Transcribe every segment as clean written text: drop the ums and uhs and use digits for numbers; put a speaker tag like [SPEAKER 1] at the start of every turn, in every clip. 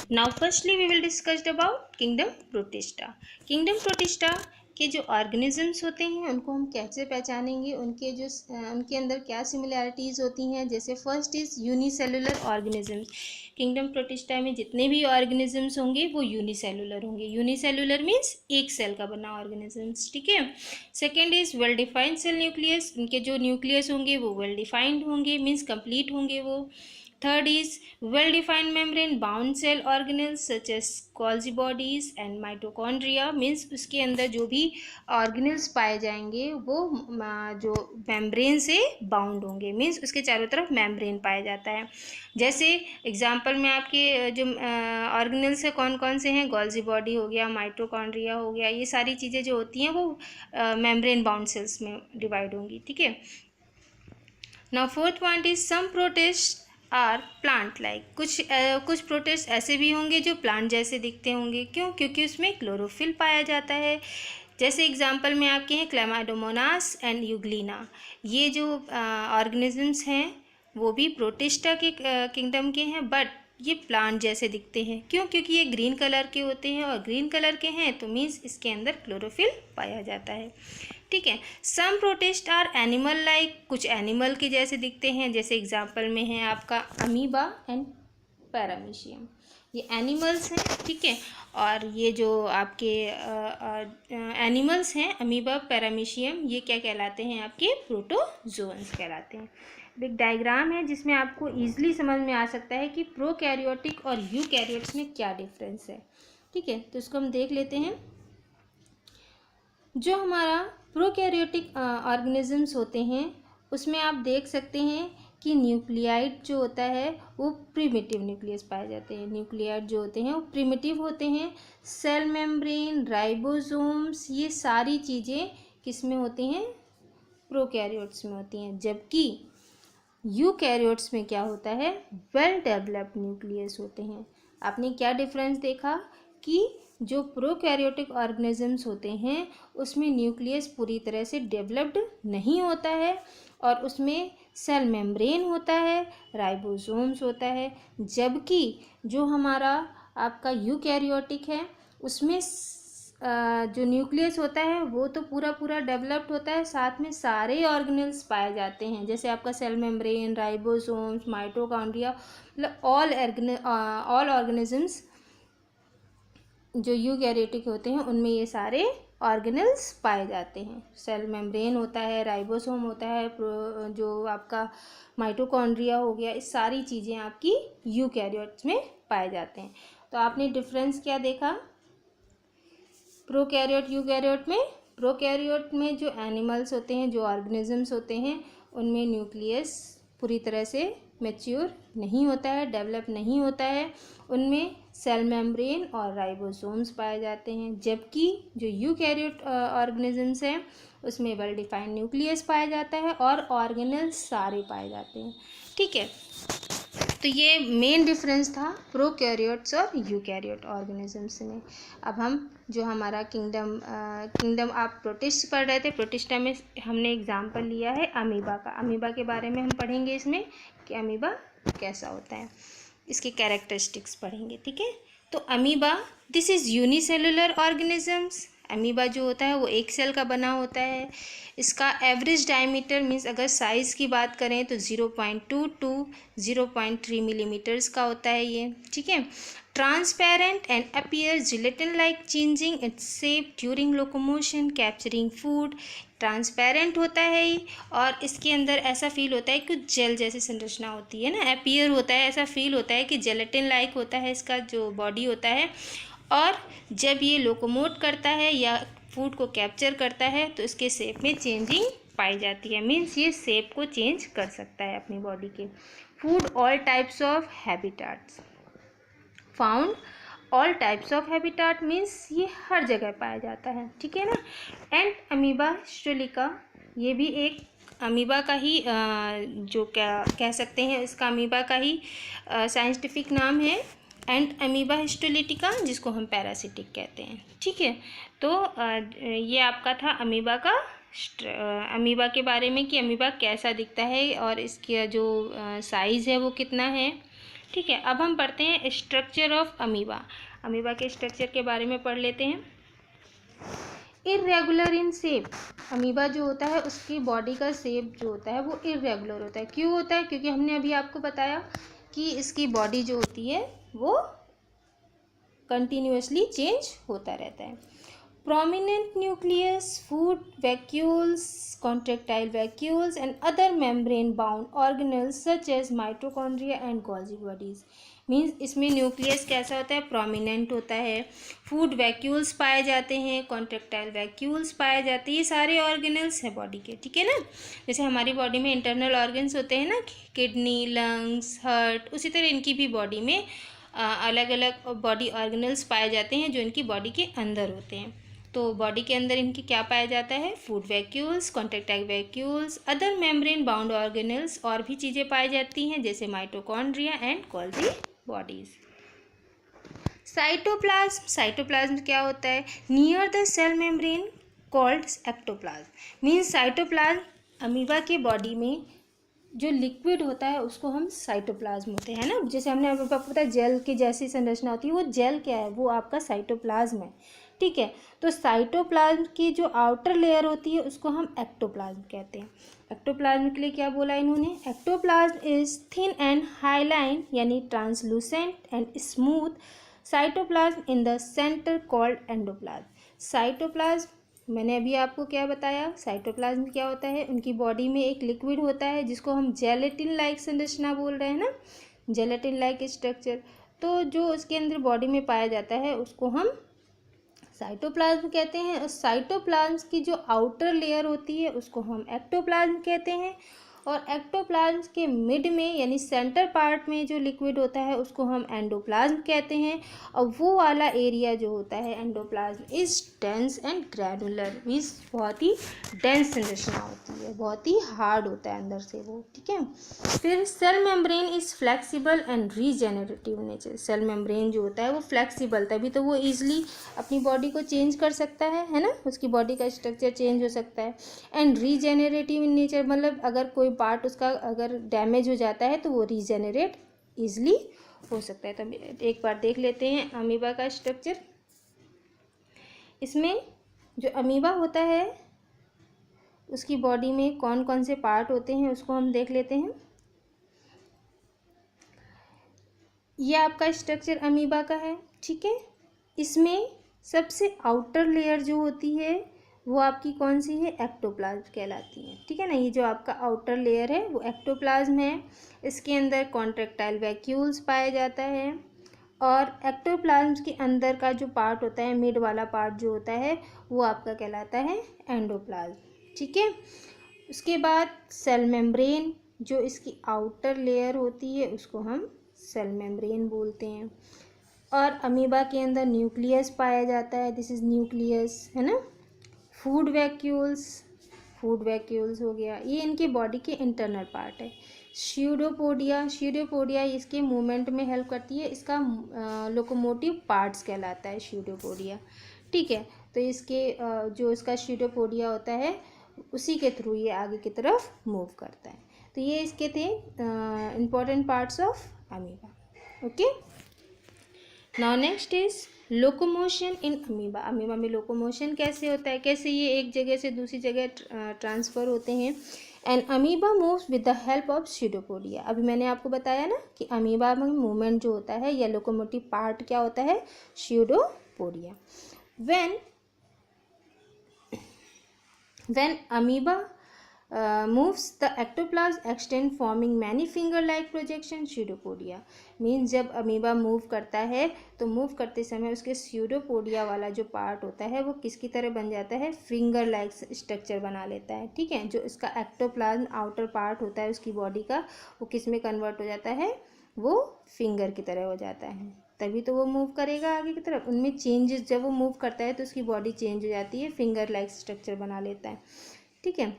[SPEAKER 1] Now firstly we will discussed about kingdom Protista. Kingdom Protista के जो organisms होते हैं उनको हम कैसे पहचानेंगे, उनके अंदर क्या सिमिलैरिटीज़ होती हैं। जैसे first is unicellular organisms. Kingdom protista में जितने भी ऑर्गेनिजम्स होंगे वो यूनिसेलुलर होंगे। यूनिसेलुलर मीन्स एक सेल का बना ऑर्गेनिजम्स, ठीक है। Second is well defined cell nucleus. उनके जो न्यूक्लियस होंगे वो वेल डिफाइंड होंगे, मीन्स कंप्लीट होंगे वो। Third is well defined membrane bound cell organelles such as Golgi bodies and mitochondria, means उसके अंदर जो भी ऑर्गेनल्स पाए जाएंगे वो जो मेम्ब्रेन से बाउंड होंगे, मीन्स उसके चारों तरफ मेम्ब्रेन पाया जाता है। जैसे एग्जांपल में आपके जो ऑर्गेनल्स है कौन कौन से हैं, गोल्जी बॉडी हो गया, माइटोकॉन्ड्रिया हो गया, ये सारी चीज़ें जो होती हैं वो मेम्ब्रेन बाउंड सेल्स में डिवाइड होंगी, ठीक है। Now fourth point is some protist are plant like. कुछ प्रोटिस्ट ऐसे भी होंगे जो प्लांट जैसे दिखते होंगे। क्यों? क्योंकि उसमें क्लोरोफिल पाया जाता है। जैसे एग्जांपल में आपके हैं क्लैमाइडोमोनास एंड यूग्लिना। ये जो ऑर्गेनिजम्स हैं वो भी प्रोटिस्टा के किंगडम के हैं, बट ये प्लांट जैसे दिखते हैं। क्यों? क्योंकि ये ग्रीन कलर के होते हैं, और ग्रीन कलर के हैं तो मीन्स इसके अंदर क्लोरोफिल पाया जाता है, ठीक है। सम प्रोटिस्ट आर एनिमल लाइक। कुछ एनिमल के जैसे दिखते हैं। जैसे एग्जांपल में है आपका अमीबा एंड पैरामीशियम, ये एनिमल्स हैं, ठीक है। और ये जो आपके एनिमल्स हैं अमीबा पैरामीशियम, ये क्या कहलाते हैं, आपके प्रोटोजोन्स कहलाते हैं। एक डायग्राम है जिसमें आपको ईजिली समझ में आ सकता है कि प्रोकैरियोटिक और यूकैरियोट्स में क्या डिफरेंस है, ठीक है। तो इसको हम देख लेते हैं। जो हमारा प्रोकैरियोटिक ऑर्गेनिजम्स होते हैं उसमें आप देख सकते हैं कि न्यूक्लियाइड जो होता है वो प्रिमिटिव न्यूक्लियस पाए जाते हैं। न्यूक्लियाइड जो होते हैं वो प्रिमिटिव होते हैं। सेल मेम्ब्रेन, राइबोसोम्स, ये सारी चीज़ें किस में होती हैं, प्रोकैरियोट्स में होती हैं। जबकि यूकैरियोट्स में क्या होता है, वेल डेवलप्ड न्यूक्लियस होते हैं। आपने क्या डिफरेंस देखा कि जो प्रोकैरियोटिक ऑर्गेनिजम्स होते हैं उसमें न्यूक्लियस पूरी तरह से डेवलप्ड नहीं होता है, और उसमें सेल मेम्ब्रेन होता है, राइबोसोम्स होता है। जबकि जो हमारा आपका यूकैरियोटिक है उसमें जो न्यूक्लियस होता है वो तो पूरा पूरा डेवलप्ड होता है, साथ में सारे ऑर्गेनल्स पाए जाते हैं। जैसे आपका सेल मेम्ब्रेन, राइबोसोम्स, माइटोकॉन्ड्रिया, मतलब ऑल ऑर्गेनिजम्स जो यूकैरियोटिक होते हैं उनमें ये सारे ऑर्गेनल्स पाए जाते हैं। सेल मेम्ब्रेन होता है, राइबोसोम होता है, जो आपका माइटोकॉन्ड्रिया हो गया, इस सारी चीज़ें आपकी यूकैरियोट्स में पाए जाते हैं। तो आपने डिफरेंस क्या देखा प्रोकैरियोट यूकैरियोट में। प्रोकैरियोट में जो एनिमल्स होते हैं, जो ऑर्गेनिजम्स होते हैं, उनमें न्यूक्लियस पूरी तरह से मैच्योर नहीं होता है, डेवलप नहीं होता है। उनमें सेल मेम्ब्रेन और राइबोसोम्स पाए जाते हैं। जबकि जो यूकैरियोट ऑर्गेनिजम्स हैं उसमें वेल डिफाइंड न्यूक्लियस पाया जाता है और ऑर्गेनल्स सारे पाए जाते हैं, ठीक है। तो ये मेन डिफरेंस था प्रोकैरियोट्स और यूकैरियोट ऑर्गेनिजम्स में। अब हम जो हमारा किंगडम आप प्रोटिस्ट पढ़ रहे थे, प्रोटिस्टा में हमने एग्जाम्पल लिया है अमीबा का। अमीबा के बारे में हम पढ़ेंगे इसमें कि अमीबा कैसा होता है, इसके कैरेक्टरिस्टिक्स पढ़ेंगे, ठीक है। तो amoeba, this is unicellular organisms. Amoeba जो होता है वो एक सेल का बना होता है। इसका एवरेज डायमीटर मीन्स अगर साइज़ की बात करें तो 0.2 टू 0.3 मिलीमीटर्स का होता है ये, ठीक है। Transparent and appear gelatin like, changing its shape during locomotion, capturing food. Transparent होता है ये, और इसके अंदर ऐसा फील होता है कुछ जेल जैसी संरचना होती है ना, अपीयर होता है, ऐसा फील होता है कि जेलेटिन लाइक होता है इसका जो बॉडी होता है। और जब ये लोकोमोट करता है या फूड को कैप्चर करता है तो इसके शेप में चेंजिंग पाई जाती है, मीन्स ये शेप को चेंज कर सकता है अपनी बॉडी के। Food all types of habitats, found all types of habitat means ये हर जगह पाया जाता है, ठीक है ना। एंड अमीबा हिस्टोलिका, ये भी एक अमीबा का ही जो क्या कह सकते हैं, इसका अमीबा का ही साइंटिफिक नाम है एंड अमीबा हिस्टोलिटिका, जिसको हम पैरासिटिक कहते हैं, ठीक है। तो ये आपका था अमीबा का अमीबा के बारे में कि अमीबा कैसा दिखता है और इसका जो साइज़ है वो कितना है, ठीक है, अब हम पढ़ते हैं स्ट्रक्चर ऑफ अमीबा। अमीबा के स्ट्रक्चर के बारे में पढ़ लेते हैं। इर्रेगुलर इन शेप, अमीबा जो होता है उसकी बॉडी का शेप जो होता है वो इर्रेगुलर होता है। क्यों होता है? क्योंकि हमने अभी आपको बताया कि इसकी बॉडी जो होती है वो कंटिन्यूअसली चेंज होता रहता है। Prominent nucleus, food vacuoles, contractile vacuoles and other membrane bound organelles such as mitochondria and Golgi bodies. Means इसमें न्यूक्लियस कैसा होता है? प्रोमिनेंट होता है, फूड वैक्यूल्स पाए जाते हैं, कॉन्ट्रेक्टाइल वैक्यूल्स पाए जाते हैं, ये सारे ऑर्गेनल्स हैं बॉडी के, ठीक है ना। जैसे हमारी बॉडी में इंटरनल ऑर्गन्स होते हैं ना, किडनी, लंग्स, हार्ट, उसी तरह इनकी भी बॉडी में अलग अलग बॉडी ऑर्गेनल्स पाए जाते हैं जो इनकी बॉडी के अंदर होते हैं। तो बॉडी के अंदर इनकी क्या पाया जाता है? Food vacuoles, contractile vacuoles, other membrane bound organelles, और भी चीज़ें पाई जाती हैं जैसे mitochondria and Golgi bodies. Cytoplasm, cytoplasm क्या होता है? Near the cell membrane called ectoplasm. Means cytoplasm amoeba के बॉडी में जो लिक्विड होता है उसको हम साइटोप्लाज्म होते हैं ना। जैसे हमने आपको पता है जेल की जैसी संरचना होती है, वो जेल क्या है? वो आपका साइटोप्लाज्म है, ठीक है। तो साइटोप्लाज्म की जो आउटर लेयर होती है उसको हम एक्टोप्लाज्म कहते हैं। एक्टोप्लाज्म के लिए क्या बोला इन्होंने? Ectoplasm is thin and hyaline यानी translucent and smooth cytoplasm in the centre called endoplasm. Cytoplasm, मैंने अभी आपको क्या बताया, साइटोप्लाज्म क्या होता है? उनकी बॉडी में एक लिक्विड होता है जिसको हम जेलेटिन लाइक संरचना बोल रहे हैं ना, जेलेटिन लाइक स्ट्रक्चर। तो जो उसके अंदर बॉडी में पाया जाता है उसको हम साइटोप्लाज्म कहते हैं। और साइटोप्लाज्म की जो आउटर लेयर होती है उसको हम एक्टोप्लाज्म कहते हैं। और एक्टोप्लाज्म के मिड में यानी सेंटर पार्ट में जो लिक्विड होता है उसको हम एंडोप्लाज्म कहते हैं। और वो वाला एरिया जो होता है endoplasm is dense and granular, means बहुत ही डेंस संरचना होती है, बहुत ही हार्ड होता है अंदर से वो, ठीक है। फिर cell membrane is flexible and regenerative nature. Cell membrane जो होता है वो फ्लेक्सिबल, तभी तो वो ईजिली अपनी बॉडी को चेंज कर सकता है ना, उसकी बॉडी का स्ट्रक्चर चेंज हो सकता है। एंड रीजेनरेटिव इन नेचर, मतलब अगर कोई पार्ट उसका अगर डैमेज हो जाता है तो वो रीजेनरेट ईजिली हो सकता है। तो एक बार देख लेते हैं अमीबा का स्ट्रक्चर। इसमें जो अमीबा होता है उसकी बॉडी में कौन कौन से पार्ट होते हैं उसको हम देख लेते हैं। ये आपका स्ट्रक्चर अमीबा का है, ठीक है। इसमें सबसे आउटर लेयर जो होती है वो आपकी कौन सी है? एक्टोप्लाज्म कहलाती है, ठीक है ना। ये जो आपका आउटर लेयर है वो एक्टोप्लाज्म है। इसके अंदर कॉन्ट्रेक्टाइल वैक्यूल्स पाया जाता है। और एक्टोप्लाज्म के अंदर का जो पार्ट होता है, मिड वाला पार्ट जो होता है वो आपका कहलाता है एंडोप्लाज्म, ठीक है। उसके बाद सेल मेम्ब्रेन, जो इसकी आउटर लेयर होती है उसको हम सेल मेम्ब्रेन बोलते हैं। और अमीबा के अंदर न्यूक्लियस पाया जाता है, दिस इज न्यूक्लियस, है ना। फूड वैक्यूल्स, फूड वैक्यूल्स हो गया, ये इनकी बॉडी के इंटरनल पार्ट है। स्यूडोपोडिया, स्यूडोपोडिया इसके मूवमेंट में हेल्प करती है, इसका लोकोमोटिव पार्ट्स कहलाता है स्यूडोपोडिया, ठीक है। तो इसके जो इसका स्यूडोपोडिया होता है उसी के थ्रू ये आगे की तरफ मूव करता है। तो ये इसके थे important parts of amoeba, okay. Now next is locomotion in amoeba. Amoeba में लोकोमोशन कैसे होता है, कैसे ये एक जगह से दूसरी जगह ट्रांसफ़र होते हैं। And amoeba moves with the help of pseudopodia. अभी मैंने आपको बताया ना कि अमीबा में मूवमेंट जो होता है या लोकोमोटिव पार्ट क्या होता है? Pseudopodia. When amoeba moves the ectoplasm extend forming many finger like projection pseudopodia। Means जब अमीबा मूव करता है तो मूव करते समय उसके स्यूडोपोडिया वाला जो पार्ट होता है वो किसकी तरह बन जाता है? फिंगर लाइक स्ट्रक्चर बना लेता है, ठीक है। जो इसका एक्टोप्लाज्म आउटर पार्ट होता है उसकी बॉडी का वो किस में कन्वर्ट हो जाता है? वो फिंगर की तरह हो जाता है, तभी तो वो मूव करेगा आगे की तरफ। उनमें चेंजेस, जब वो मूव करता है तो उसकी बॉडी चेंज हो जाती है, फिंगर लाइक स्ट्रक्चर बना लेता है, ठीक है।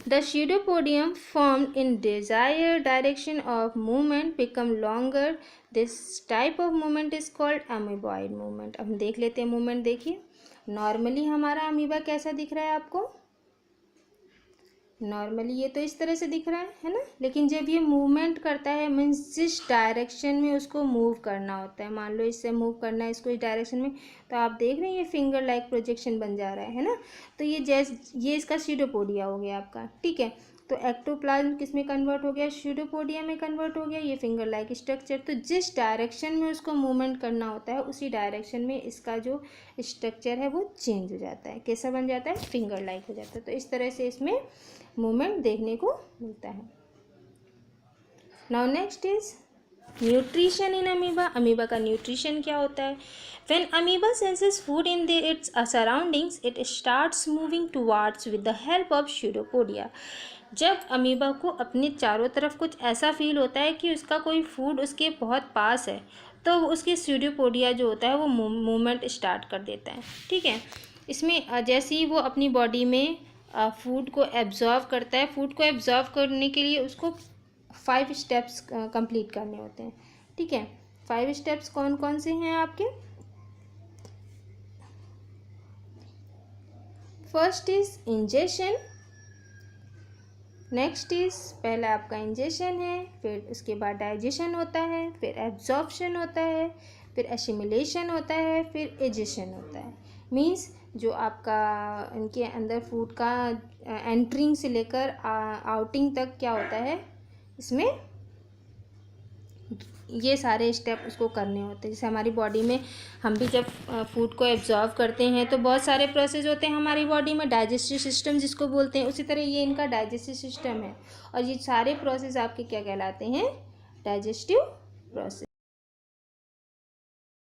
[SPEAKER 1] The pseudopodium formed in desired direction of movement become longer. This type of movement is called amoeboid movement। अब हम देख लेते हैं मूवमेंट। देखिए नॉर्मली हमारा अमीबा कैसा दिख रहा है आपको? नॉर्मली ये तो इस तरह से दिख रहा है ना, लेकिन जब ये मूवमेंट करता है मीन्स जिस डायरेक्शन में उसको मूव करना होता है, मान लो इससे मूव करना है इसको इस डायरेक्शन में, तो आप देख रहे हैं ये फिंगर लाइक प्रोजेक्शन बन जा रहा है ना। तो ये इसका स्यूडोपोडिया हो गया आपका, ठीक है। तो एक्टोप्लाज्म किस में कन्वर्ट हो गया, स्यूडोपोडिया में कन्वर्ट हो गया, ये फिंगर लाइक स्ट्रक्चर। तो जिस डायरेक्शन में उसको मूवमेंट करना होता है उसी डायरेक्शन में इसका जो स्ट्रक्चर है वो चेंज हो जाता है, कैसा बन जाता है, फिंगर लाइक हो जाता है। तो इस तरह से इसमें मूवमेंट देखने को मिलता है। Now next is nutrition in amoeba. Amoeba का न्यूट्रिशन क्या होता है। When amoeba senses food in its surroundings it starts moving towards with the help of pseudopodia. जब अमीबा को अपने चारों तरफ कुछ ऐसा फील होता है कि उसका कोई फूड उसके बहुत पास है, तो उसके स्यूडोपोडिया जो होता है वो मूवमेंट स्टार्ट कर देता है, ठीक है। इसमें जैसे ही वो अपनी बॉडी में फूड को एब्जॉर्व करता है, फूड को एब्जॉर्व करने के लिए उसको 5 स्टेप्स कंप्लीट करने होते हैं, ठीक है। 5 स्टेप्स कौन कौन से हैं आपके। First is ingestion, next is पहला आपका इंजेशन है, फिर उसके बाद डाइजेशन होता है, फिर एब्जॉर्प्शन होता है, फिर एसिमिलेशन होता है, फिर एजेशन होता है। मीन्स जो आपका इनके अंदर फूड का एंट्रिंग से लेकर आउटिंग तक क्या होता है, इसमें ये सारे स्टेप उसको करने होते हैं। जैसे हमारी बॉडी में हम भी जब फूड को एब्जॉर्व करते हैं तो बहुत सारे प्रोसेस होते हैं हमारी बॉडी में, डाइजेस्टिव सिस्टम जिसको बोलते हैं, उसी तरह ये इनका डाइजेस्टिव सिस्टम है। और ये सारे प्रोसेस आपके क्या कहलाते हैं, डाइजेस्टिव प्रोसेस।